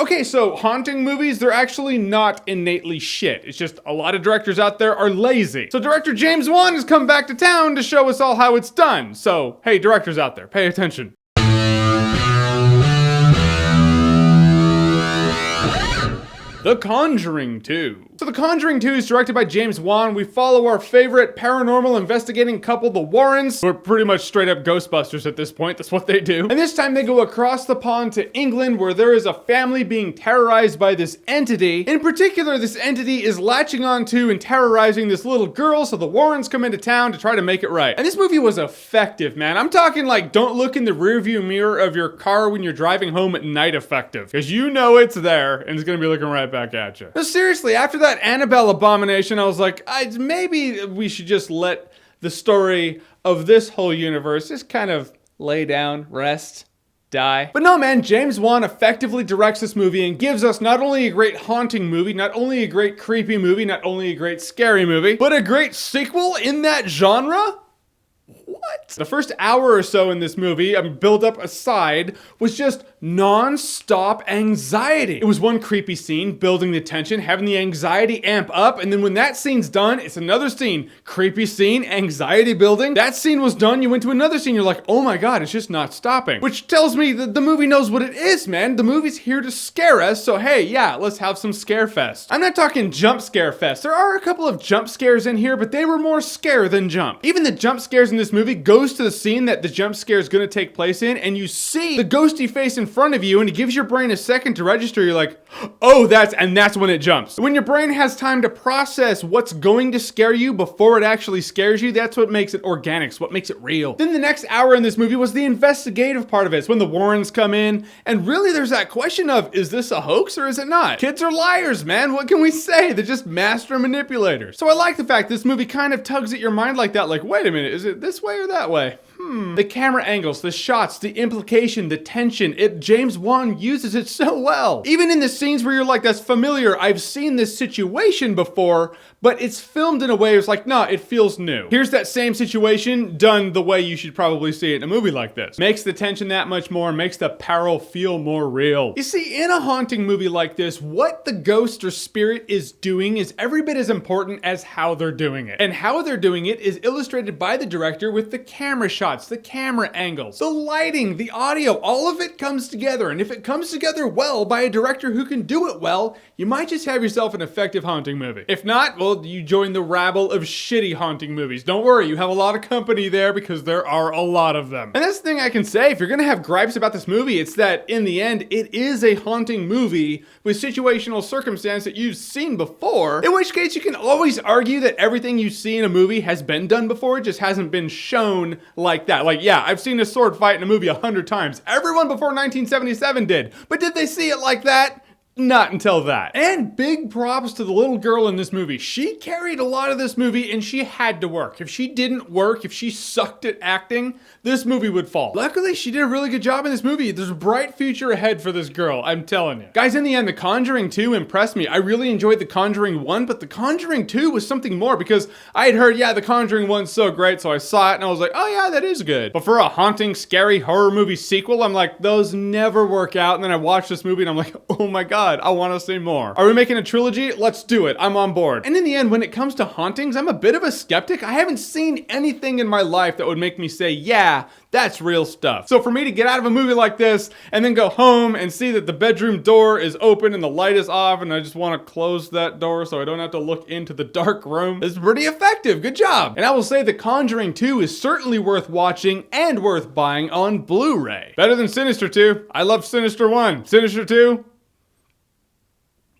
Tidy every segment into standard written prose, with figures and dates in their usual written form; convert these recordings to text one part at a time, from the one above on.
Okay, so haunting movies, they're actually not innately shit. It's just a lot of directors out there are lazy. So director James Wan has come back to town to show us all how it's done. So, hey, directors out there, pay attention. The Conjuring 2. So The Conjuring 2 is directed by James Wan. We follow our favorite paranormal investigating couple, the Warrens, who are pretty much straight up Ghostbusters at this point. That's what they do. And this time they go across the pond to England, where there is a family being terrorized by this entity. In particular, this entity is latching onto and terrorizing this little girl, so the Warrens come into town to try to make it right. And this movie was effective, man. I'm talking like don't look in the rearview mirror of your car when you're driving home at night effective, because you know it's there and it's gonna be looking right back at you. But seriously, after that Annabelle abomination, I was like, maybe we should just let the story of this whole universe just kind of lay down, rest, die. But no, man, James Wan effectively directs this movie and gives us not only a great haunting movie, not only a great creepy movie, not only a great scary movie, but a great sequel in that genre? What? The first hour or so in this movie, build up aside, was just non-stop anxiety. It was one creepy scene, building the tension, having the anxiety amp up, and then when that scene's done, it's another scene. Creepy scene, anxiety building. That scene was done, you went to another scene, you're like, oh my god, it's just not stopping. Which tells me that the movie knows what it is, man. The movie's here to scare us, so hey, yeah, let's have some scare fest. I'm not talking jump scare fest. There are a couple of jump scares in here, but they were more scare than jump. Even the jump scares in this movie goes to the scene that the jump scare is going to take place in, and you see the ghosty face in front of you, and it gives your brain a second to register. You're like, oh, that's when it jumps. When your brain has time to process what's going to scare you before it actually scares you, that's what makes it organic, what makes it real. Then the next hour in this movie was the investigative part of it. It's when the Warrens come in, and really there's that question of, is this a hoax or is it not? Kids are liars, man. What can we say? They're just master manipulators. So I like the fact this movie kind of tugs at your mind like that, like, wait a minute, is it this way or that way? The camera angles, the shots, the implication, the tension, James Wan uses it so well. Even in the scenes where you're like, that's familiar, I've seen this situation before, but it's filmed in a way it's like, nah, it feels new. Here's that same situation done the way you should probably see it in a movie like this. Makes the tension that much more, makes the peril feel more real. You see, in a haunting movie like this, what the ghost or spirit is doing is every bit as important as how they're doing it. And how they're doing it is illustrated by the director with the camera shots, the camera angles, the lighting, the audio, all of it comes together. And if it comes together well by a director who can do it well, you might just have yourself an effective haunting movie. If not, well, you join the rabble of shitty haunting movies. Don't worry, you have a lot of company there because there are a lot of them. And that's the thing I can say, if you're gonna have gripes about this movie, it's that in the end, it is a haunting movie with situational circumstance that you've seen before, in which case you can always argue that everything you see in a movie has been done before, it just hasn't been shown like that. Like, yeah, I've seen a sword fight in a movie 100 times. Everyone before 1977 did. But did they see it like that? Not until that. And big props to the little girl in this movie. She carried a lot of this movie and she had to work. If she didn't work, if she sucked at acting, this movie would fall. Luckily, she did a really good job in this movie. There's a bright future ahead for this girl, I'm telling you. Guys, in the end, The Conjuring 2 impressed me. I really enjoyed The Conjuring 1, but The Conjuring 2 was something more because I had heard, yeah, The Conjuring 1's so great, so I saw it and I was like, oh yeah, that is good. But for a haunting, scary horror movie sequel, I'm like, those never work out. And then I watched this movie and I'm like, oh my God, I want to see more. Are we making a trilogy? Let's do it. I'm on board. And in the end, when it comes to hauntings, I'm a bit of a skeptic. I haven't seen anything in my life that would make me say, yeah, that's real stuff. So for me to get out of a movie like this and then go home and see that the bedroom door is open and the light is off and I just want to close that door so I don't have to look into the dark room, is pretty effective. Good job. And I will say The Conjuring 2 is certainly worth watching and worth buying on Blu-ray. Better than Sinister 2. I love Sinister 1. Sinister 2?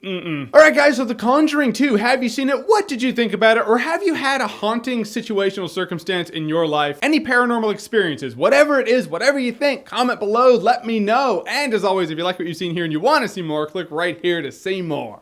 Alright guys, so The Conjuring 2, have you seen it? What did you think about it? Or have you had a haunting situational circumstance in your life? Any paranormal experiences? Whatever it is, whatever you think, comment below, let me know. And as always, if you like what you've seen here and you want to see more, click right here to see more.